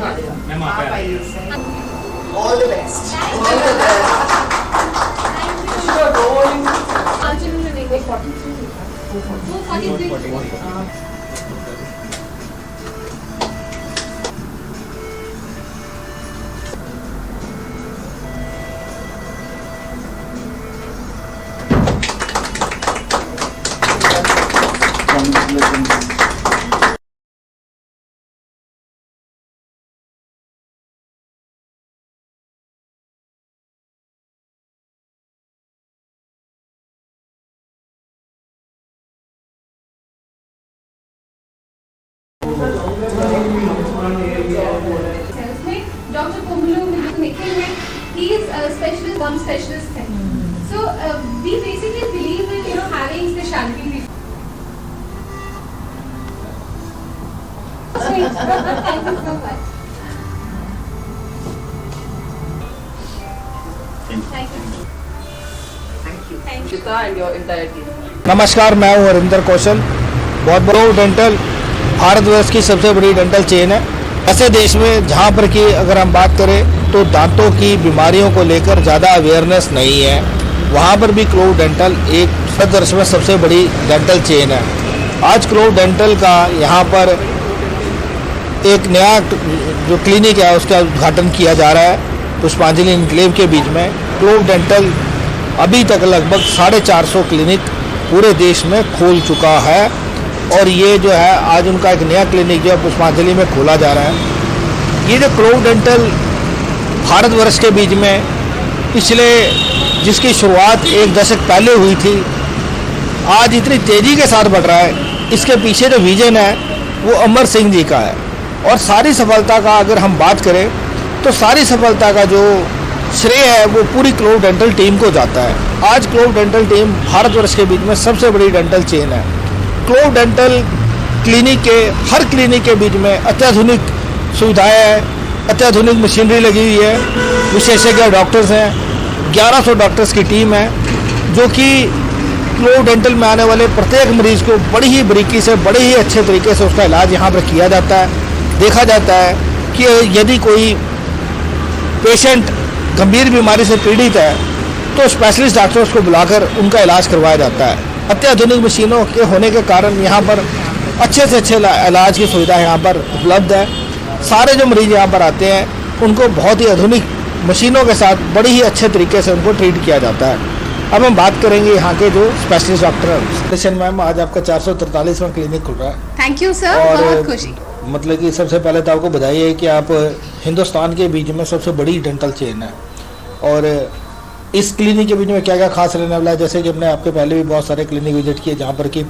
आप आइए sir. All the best, all the best. Doctor कोमलू निखिल है, he is a specialist, one specialist है. So we basically believe in having specialty. Thank you so much. Thank you. Thank you. And your entire team. नमस्कार, मैं हूँ हरिंदर कौशल। बहुत बड़ा dental Bharatvarsh की सबसे बड़ी डेंटल चेन है। ऐसे देश में जहाँ पर कि अगर हम बात करें तो दांतों की बीमारियों को लेकर ज़्यादा अवेयरनेस नहीं है, वहाँ पर भी क्लोव डेंटल एक भारतवर्ष में सबसे बड़ी डेंटल चेन है। आज क्लोव डेंटल का यहाँ पर एक नया जो क्लिनिक है उसका उद्घाटन किया जा रहा है पुष्पांजलि एन्क्लेव के बीच में। क्लोव डेंटल अभी तक लगभग 450 क्लिनिक पूरे देश में खोल चुका है और ये जो है आज उनका एक नया क्लिनिक जो है पुष्पांजलि में खोला जा रहा है। ये जो क्लोव डेंटल भारतवर्ष के बीच में पिछले जिसकी शुरुआत एक दशक पहले हुई थी, आज इतनी तेज़ी के साथ बढ़ रहा है। इसके पीछे जो विजन है वो अमर सिंह जी का है और सारी सफलता का अगर हम बात करें तो सारी सफलता का जो श्रेय है वो पूरी क्लोव डेंटल टीम को जाता है। आज क्लोव डेंटल टीम भारतवर्ष के बीच में सबसे बड़ी डेंटल चेन है। क्लोव डेंटल क्लिनिक के हर क्लिनिक के बीच में अत्याधुनिक सुविधाएं हैं, अत्याधुनिक मशीनरी लगी हुई है, विशेषज्ञ डॉक्टर्स हैं, 1100 डॉक्टर्स की टीम है जो कि क्लोव डेंटल में आने वाले प्रत्येक मरीज को बड़ी ही बारीकी से बड़े ही अच्छे तरीके से उसका इलाज यहाँ पर किया जाता है। देखा जाता है कि यदि कोई पेशेंट गंभीर बीमारी से पीड़ित है तो स्पेशलिस्ट डॉक्टर्स को बुलाकर उनका इलाज करवाया जाता है। अत्याधुनिक मशीनों के होने के कारण यहाँ पर अच्छे से अच्छे इलाज की सुविधा यहाँ पर उपलब्ध है। सारे जो मरीज यहाँ पर आते हैं उनको बहुत ही आधुनिक मशीनों के साथ बड़ी ही अच्छे तरीके से उनको ट्रीट किया जाता है। अब हम बात करेंगे यहाँ के जो स्पेशलिस्ट डॉक्टर हैं। मैम, आज आपका 443वां क्लिनिक खुल रहा है। थैंक यू सर, बहुत खुशी। मतलब कि सबसे पहले तो आपको बधाई है कि आप हिंदुस्तान के बीच में सबसे बड़ी डेंटल चेन है और इस क्लिनिक के बीच में क्या क्या खास रहने वाला है। जैसे कि हमने आपके पहले भी बहुत सारे क्लिनिक विजिट किए जहाँ पर कि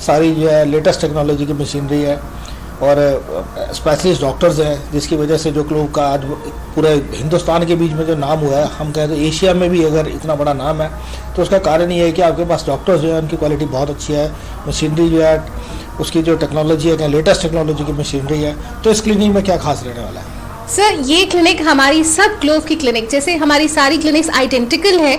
सारी जो है लेटेस्ट टेक्नोलॉजी की मशीनरी है और स्पेशलिस्ट डॉक्टर्स हैं, जिसकी वजह से जो क्लोव का आज पूरे हिंदुस्तान के बीच में जो नाम हुआ है, हम कहें तो एशिया में भी अगर इतना बड़ा नाम है तो उसका कारण ये है कि आपके पास डॉक्टर्स जो है उनकी क्वालिटी बहुत अच्छी है, मशीनरी जो है उसकी जो टेक्नोलॉजी है लेटेस्ट टेक्नोलॉजी की मशीनरी है। तो इस क्लिनिक में क्या खास रहने वाला है? सर, ये क्लिनिक हमारी सब क्लोव की क्लिनिक जैसे हमारी सारी क्लिनिक्स आइडेंटिकल है।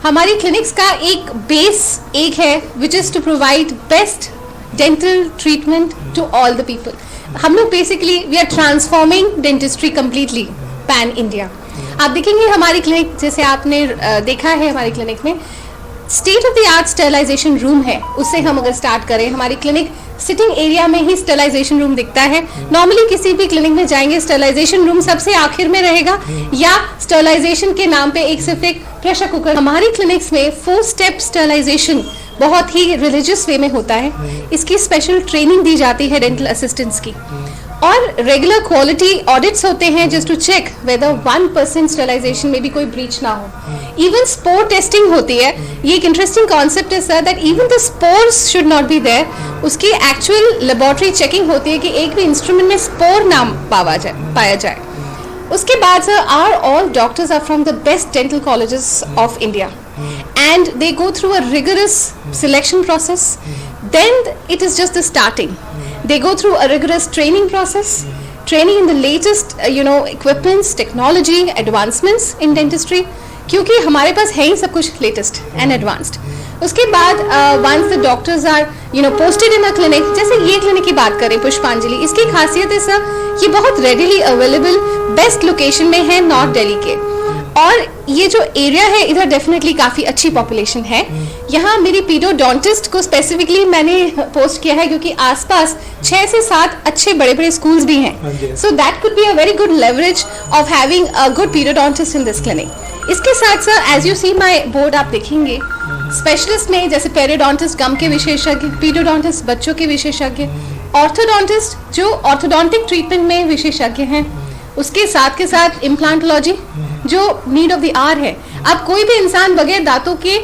हमारी क्लिनिक्स का एक बेस एक है which is to provide best dental treatment to all the people. हम लोग basically we are transforming dentistry completely pan India. आप देखेंगे हमारी क्लिनिक जैसे आपने देखा है हमारी क्लिनिक में state of the art sterilisation room है। उससे हम अगर स्टार्ट करें, हमारी क्लिनिक सिटिंग एरिया में ही स्टरलाइजेशन रूम दिखता है। नॉर्मली किसी भी क्लिनिक में जाएंगे स्टरलाइजेशन रूम सबसे आखिर में रहेगा या स्टरलाइजेशन के नाम पे सिर्फ एक प्रेशर कुकर। हमारी क्लिनिक्स में 4 स्टेप स्टरलाइजेशन बहुत ही रिलीजियस वे में होता है। इसकी स्पेशल ट्रेनिंग दी जाती है डेंटल असिस्टेंट्स की और रेगुलर क्वालिटी ऑडिट्स होते हैं just to check whether 1% sterilisation में भी कोई ब्रीच ना हो। इवन स्पोर टेस्टिंग होती है। ये एक इंटरेस्टिंग कॉन्सेप्ट है sir that even the spores should not be there. उसकी एक्चुअल लेबोरेटरी चेकिंग होती है कि एक भी इंस्ट्रूमेंट में स्पोर ना पाया जाए। उसके बाद sir are all doctors are from the best dental colleges of India and they go through a rigorous selection process. Then it is just the starting. They go through a rigorous training process, training in the latest equipments, technology, advancements in dentistry, क्योंकि हमारे पास है ही सब कुछ latest and advanced. उसके बाद once the doctors are posted in a clinic, जैसे ये clinic की बात करें पुष्पांजलि, इसकी खासियत है सर ये बहुत रेडिली अवेलेबल बेस्ट लोकेशन में है नॉर्थ दिल्ली के, और ये जो एरिया है इधर डेफिनेटली काफी अच्छी पॉपुलेशन है। यहाँ मेरी पीडोडोंटिस्ट को स्पेसिफिकली मैंने पोस्ट किया है क्योंकि आसपास 6 से 7 अच्छे बड़े बड़े स्कूल्स भी हैं, so that could be a very good leverage of having a good pedodontist in this clinic. इसके साथ sir as you see my board आप देखेंगे स्पेशलिस्ट में जैसे पेरिडोंटिस्ट गम के विशेषज्ञ, पीडोडोंटिस्ट बच्चों के विशेषज्ञ, ऑर्थोडोंटिस्ट जो ऑर्थोडोंटिक ट्रीटमेंट में विशेषज्ञ हैं, उसके साथ के साथ इम्प्लांटोलॉजी जो नीड ऑफ द आवर है। अब कोई भी इंसान बगैर दांतों के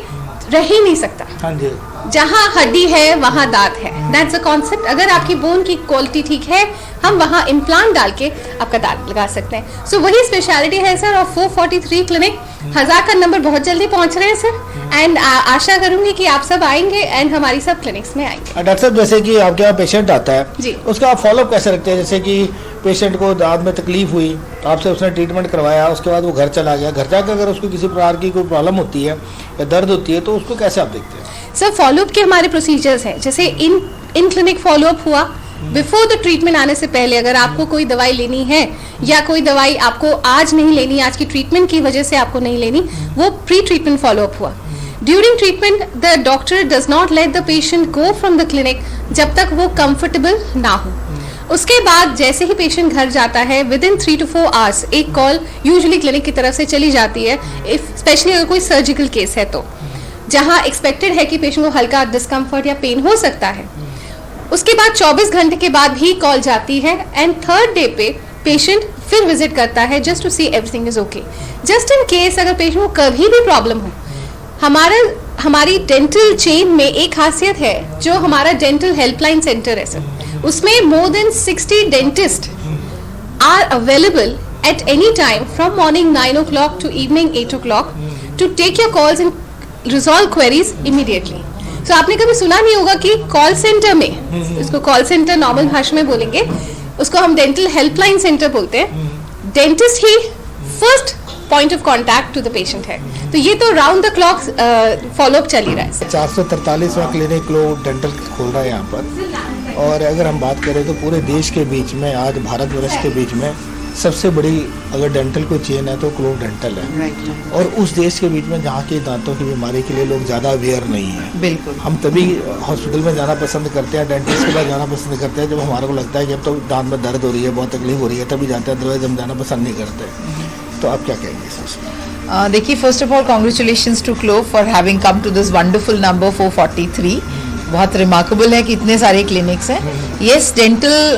रह ही नहीं सकता। हाँ जी। जहाँ हड्डी है वहाँ दांत है, दैट्स अ कॉन्सेप्ट। अगर आपकी बोन की क्वालिटी ठीक है हम वहाँ इम्प्लांट डाल के आपका दांत लगा सकते हैं। सो वही स्पेशलिटी है सर ऑफ 443 क्लिनिक। 1000 का नंबर बहुत जल्दी पहुँच रहे हैं सर, एंड आशा करूंगी कि आप सब आएंगे एंड हमारी सब क्लिनिक्स में आएंगे। डॉक्टर साहब जैसे कि आपके यहाँ पेशेंट आता है जी, उसका आप फॉलोअप कैसे रखते हैं? जैसे कि पेशेंट को दांत में तकलीफ हुई, आपसे उसने ट्रीटमेंट करवाया, उसके बाद वो घर चला गया, घर जाकर अगर उसको किसी प्रकार की कोई प्रॉब्लम होती है या दर्द होती है तो उसको कैसे आप देखते हैं? सर फॉलोअप के हमारे प्रोसीजर्स हैं, जैसे इन क्लिनिक फॉलोअप हुआ बिफोर द ट्रीटमेंट आने से पहले। अगर आपको कोई दवाई लेनी है या कोई दवाई आपको आज नहीं लेनी, आज की ट्रीटमेंट की वजह से आपको नहीं लेनी, वो प्री ट्रीटमेंट फॉलोअप हुआ। During treatment the doctor does not let the patient go from the clinic जब तक वो कंफर्टेबल ना हो। उसके बाद जैसे ही पेशेंट घर जाता है विद इन 3 to 4 आवर्स एक कॉल यूजुअली क्लिनिक की तरफ से चली जाती है, स्पेशली अगर कोई सर्जिकल केस है तो, जहां एक्सपेक्टेड है कि पेशेंट को हल्का डिस्कम्फर्ट या पेन हो सकता है। उसके बाद 24 घंटे के बाद भी कॉल जाती है एंड 3rd डे पे पेशेंट फिर विजिट करता है just to see everything is okay. Just in case अगर पेशेंट को कभी भी प्रॉब्लम हो, हमारी डेंटल चेन में एक खासियत है जो हमारा डेंटल हेल्पलाइन सेंटर है सर, उसमें more than 60 dentist are available at any time from morning 9 o'clock to evening 8 o'clock to take your calls and resolve queries immediately. तो आपने कभी सुना नहीं होगा कि कॉल सेंटर में, इसको कॉल सेंटर नॉर्मल भाषा में बोलेंगे, उसको हम डेंटल हेल्पलाइन सेंटर बोलते हैं, डेंटिस्ट ही first point of contact to the patient है। तो ये तो राउंड द क्लॉक फॉलोअप चल ही रहा है। 443वां क्लिनिक ग्लोब डेंटल खोल रहा है यहाँ पर, और अगर हम बात करें तो पूरे देश के बीच में, आज भारतवर्ष के बीच में सबसे बड़ी अगर डेंटल कोई चेन है तो ग्लोब डेंटल है। और उस देश के बीच में जहाँ की दांतों की बीमारी के लिए लोग ज़्यादा अवेयर नहीं है। बिल्कुल, हम तभी हॉस्पिटल में जाना पसंद करते हैं, डेंटिस्ट के पास जाना पसंद करते हैं जब हमारे को लगता है कि अब तो दांत में दर्द हो रही है, बहुत तकलीफ हो रही है, तभी जाते हैं, अदरवाइज हम जाना पसंद नहीं करते। तो आप क्या कहेंगे सर? देखिए, first of all congratulations to Clove for having come to this wonderful number 443। बहुत रिमार्केबल है कि इतने सारे क्लिनिक्स हैं। येस, डेंटल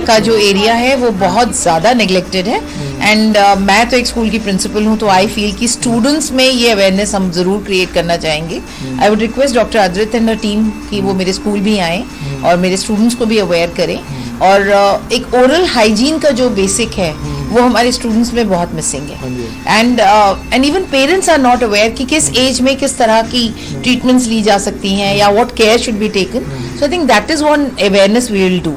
का जो एरिया है वो बहुत ज़्यादा नेग्लेक्टेड है, एंड मैं तो एक स्कूल की प्रिंसिपल हूँ, तो आई फील कि स्टूडेंट्स में ये अवेयरनेस हम ज़रूर क्रिएट करना चाहेंगे। I would request doctor Adrit and team कि वो मेरे स्कूल भी आएँ और मेरे स्टूडेंट्स को भी अवेयर करें। और एक ओरल हाइजीन का जो बेसिक है वो हमारे स्टूडेंट्स में बहुत मिसिंग है, and even parents are not aware कि किस एज में किस तरह की ट्रीटमेंट्स ली जा सकती हैं या what care should be taken. So I think that is one awareness we will do.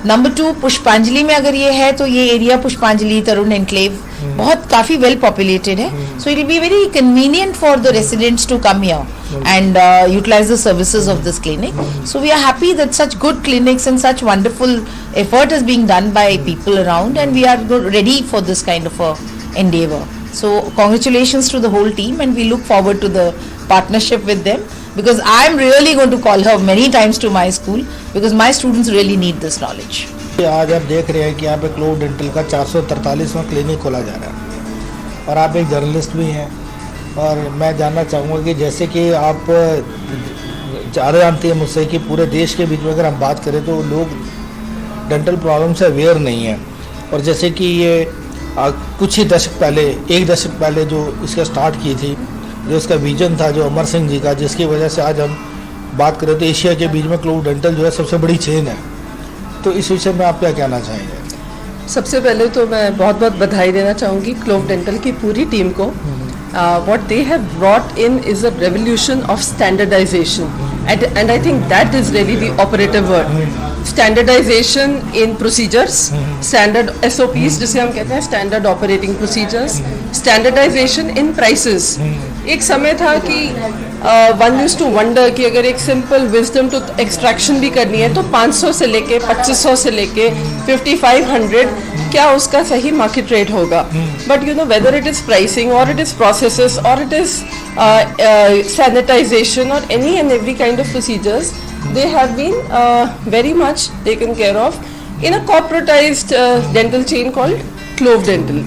Number 2, Pushpanjali में अगर ये है तो ये एरिया पुष्पांजलि तरुण एनक्लेव बहुत काफी वेल पॉपुलेटेड है, so it will be very convenient for the residents to come here and utilize the services of this clinic. So we are happy that such good clinics and such wonderful effort is being done by people around, and we are ready for this kind of a endeavor. So congratulations to the whole team, and we look forward to the partnership with them, because I am really going to call her many times to my school because my students really need this knowledge. आज आप देख रहे हैं कि यहाँ पे clove dental का 443वां clinic खोला जा रहा है, और आप एक जर्नलिस्ट भी हैं, और मैं जानना चाहूँगा कि जैसे कि आप ज़्यादा जानती हैं मुझसे कि पूरे देश के बीच में अगर हम बात करें तो लोग डेंटल प्रॉब्लम से अवेयर नहीं है, और जैसे कि ये कुछ ही दशक पहले, 1 दशक पहले जो इसका स्टार्ट की थी, जो इसका विजन था जो अमर सिंह जी का, जिसकी वजह से आज हम बात करें तो एशिया के बीच में क्लोव डेंटल जो है सबसे बड़ी चेन है। तो इस विषय में आप क्या कहना चाहेंगे? सबसे पहले तो मैं बहुत बहुत बधाई देना चाहूँगी क्लोव डेंटल की पूरी टीम को। What they have brought in is a revolution of standardization, and I think that is really the operative word. Standardization in procedures, standard SOPs जिसे हम कहते हैं standard operating procedures, standardization in prices. एक समय था कि one use to wonder कि अगर एक सिंपल विजडम टूथ एक्सट्रैक्शन भी करनी है तो 500 से लेके 2500 से लेके 5500 क्या उसका सही मार्केट रेट होगा. But you know whether it is pricing और इट इज प्रोसेसेस और इट इज सैनिटाइजेशन और any and every kind of procedures, they have been very much taken care of in a corporatized dental chain called Clove Dental.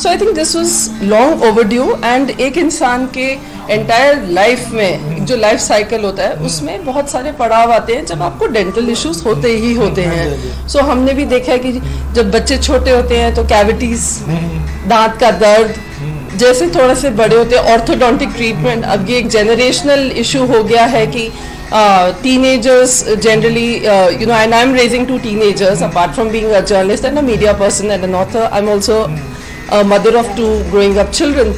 So I think this was long overdue and एक इंसान के entire life में जो life cycle होता है उसमें बहुत सारे पड़ाव आते हैं जब आपको dental issues होते ही होते हैं. So हमने भी देखा है कि जब बच्चे छोटे होते हैं तो cavities, दांत का दर्द, जैसे थोड़े से बड़े होते हैं ऑर्थोडोंटिक ट्रीटमेंट. अब ये एक जनरेशनल इशू हो गया है कि teenagers generally, you know, and I'm raising 2 teenagers. Apart from being a journalist and a media person and an author, I'm also a mother of 2 growing up children.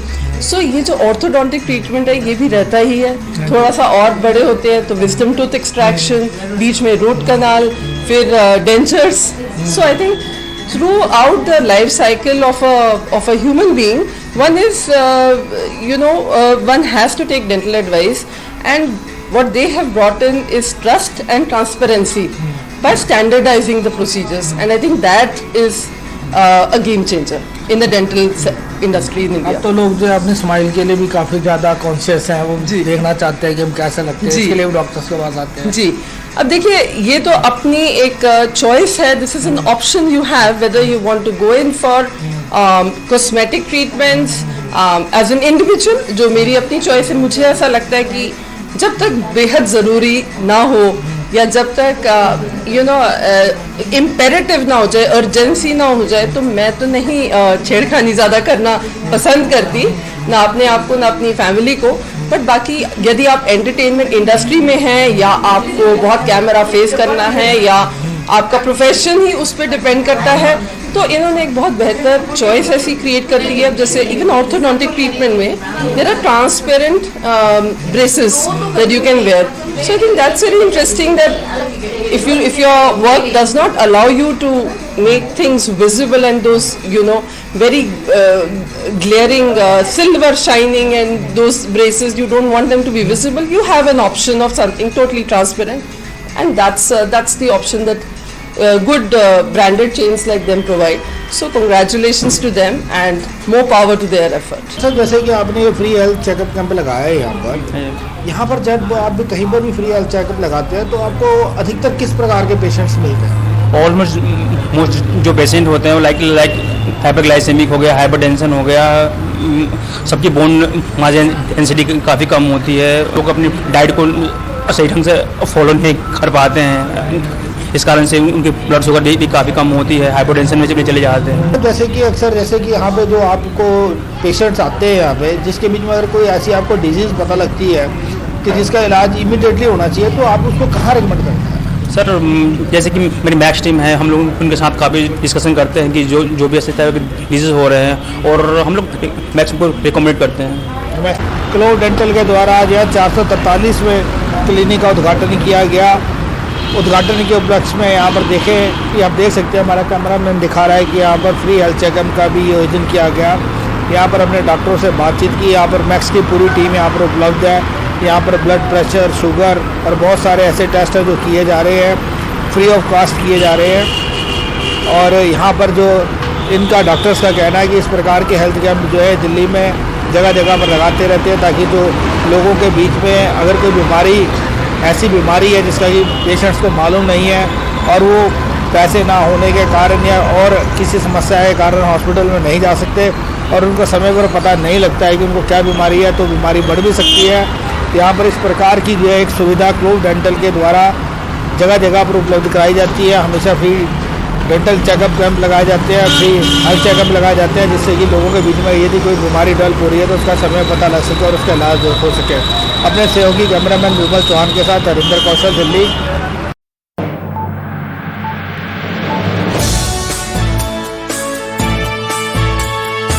So ये जो orthodontic treatment है ये भी रहता ही है. थोड़ा सा और बड़े होते हैं तो विजडम टूथ एक्सट्रैक्शन, बीच में रूट कनाल, फिर dentures. So I think throughout the life cycle of a human being, one is one has to take dental advice, and what they have brought in is trust and transparency by standardizing the procedures, and I think that is a game changer in the dental industry in India. अब तो लोग जो है अपने smile के लिए भी काफ़ी ज़्यादा कॉन्शियस हैं, वो देखना चाहते हैं कि हम कैसे लगते हैं, इसके लिए डॉक्टर्स के पास आते हैं. जी, अब देखिए ये तो अपनी एक चॉइस है. This is an option you have whether you want to go in for cosmetic treatments as an individual. जो मेरी अपनी चॉइस है, मुझे ऐसा लगता है कि जब तक बेहद ज़रूरी ना हो या जब तक इम्पेरेटिव ना हो जाए, अर्जेंसी ना हो जाए, तो मैं तो नहीं छेड़खानी ज़्यादा करना पसंद करती, ना अपने आप को ना अपनी फैमिली को. बट बाकी यदि आप एंटरटेनमेंट इंडस्ट्री में हैं या आपको बहुत कैमरा फेस करना है या आपका प्रोफेशन ही उस पर डिपेंड करता है, तो इन्होंने एक बहुत बेहतर चॉइस ऐसी क्रिएट कर दी है. जैसे इवन ऑर्थोडोंटिक ट्रीटमेंट में there are transparent braces that you can wear. So I think that's very interesting that if your work does not allow you to make things visible and those very glaring silver shining and those braces, you don't want them to be visible, you have an option of something totally transparent, and that's the option that good branded chains like them provide. So congratulations to them and more power to their effort. Sir, जैसे कि आपने ये free health checkup camp लगाया है यहाँ पर जब आप भी कहीं पर भी फ्री हेल्थ चेकअप लगाते हैं तो आपको अधिकतर किस प्रकार के पेशेंट्स मिलते हैं? ऑलमोस्ट जो पेशेंट होते हैं वो लाइक हाइपरग्लाइसेमिक हो गया, हाइपरटेंशन हो गया, सबकी बोन मास डेंसिटी काफ़ी कम होती है. लोग अपनी डाइट को सही ढंग से फॉलो नहीं कर पाते हैं, इस कारण से उनकी ब्लड शुगर भी काफ़ी कम होती है, हाइपरटेंशन में चले जाते हैं. जैसे कि अक्सर जैसे कि यहाँ पे जो आपको पेशेंट्स आते हैं यहाँ पे, जिसके बीच में अगर कोई ऐसी आपको डिजीज़ पता लगती है कि जिसका इलाज इमीडिएटली होना चाहिए, तो आप उसको कहाँ रिकमेंड करते हैं? सर, जैसे कि मेरी मैक्स टीम है, हम लोग उनके साथ काफ़ी डिस्कशन करते हैं कि जो भी ऐसे तरह के डिजीज़ हो रहे हैं, और हम लोग मैक्स को रिकमेंड करते हैं. क्लोव डेंटल के द्वारा आज 443वें क्लिनिक का उद्घाटन किया गया. उद्घाटन के उपलक्ष्य में यहाँ पर देखें कि आप देख सकते हैं, हमारा कैमरामैन दिखा रहा है कि यहाँ पर फ्री हेल्थ चेकअप का भी आयोजन किया गया. यहाँ पर हमने डॉक्टरों से बातचीत की. यहाँ पर मैक्स की पूरी टीम यहाँ पर उपलब्ध है. यहाँ पर ब्लड प्रेशर, शुगर और बहुत सारे ऐसे टेस्ट हैं जो किए जा रहे हैं, फ्री ऑफ कॉस्ट किए जा रहे हैं. और यहाँ पर जो इनका डॉक्टर्स का कहना है कि इस प्रकार के हेल्थ कैंप जो है दिल्ली में जगह जगह पर लगाते रहते हैं, ताकि जो लोगों के बीच में अगर कोई बीमारी ऐसी बीमारी है जिसका कि पेशेंट्स को मालूम नहीं है और वो पैसे ना होने के कारण या और किसी समस्या के कारण हॉस्पिटल में नहीं जा सकते और उनको समय पर पता नहीं लगता है कि उनको क्या बीमारी है, तो बीमारी बढ़ भी सकती है. यहाँ पर इस प्रकार की जो है एक सुविधा क्लोव डेंटल के द्वारा जगह जगह पर उपलब्ध कराई जाती है. हमेशा फ्री डेंटल चेकअप कैंप लगाए जाते हैं, फ्री हेल्थ चेकअप लगाए जाते हैं, जिससे कि लोगों के बीच में यदि कोई बीमारी डेवलप हो रही है तो उसका समय पता लग सके और उसका इलाज हो सके. अपने सहयोगी कैमरामैन विमल चौहान के साथ हरिंदर कौशल, दिल्ली.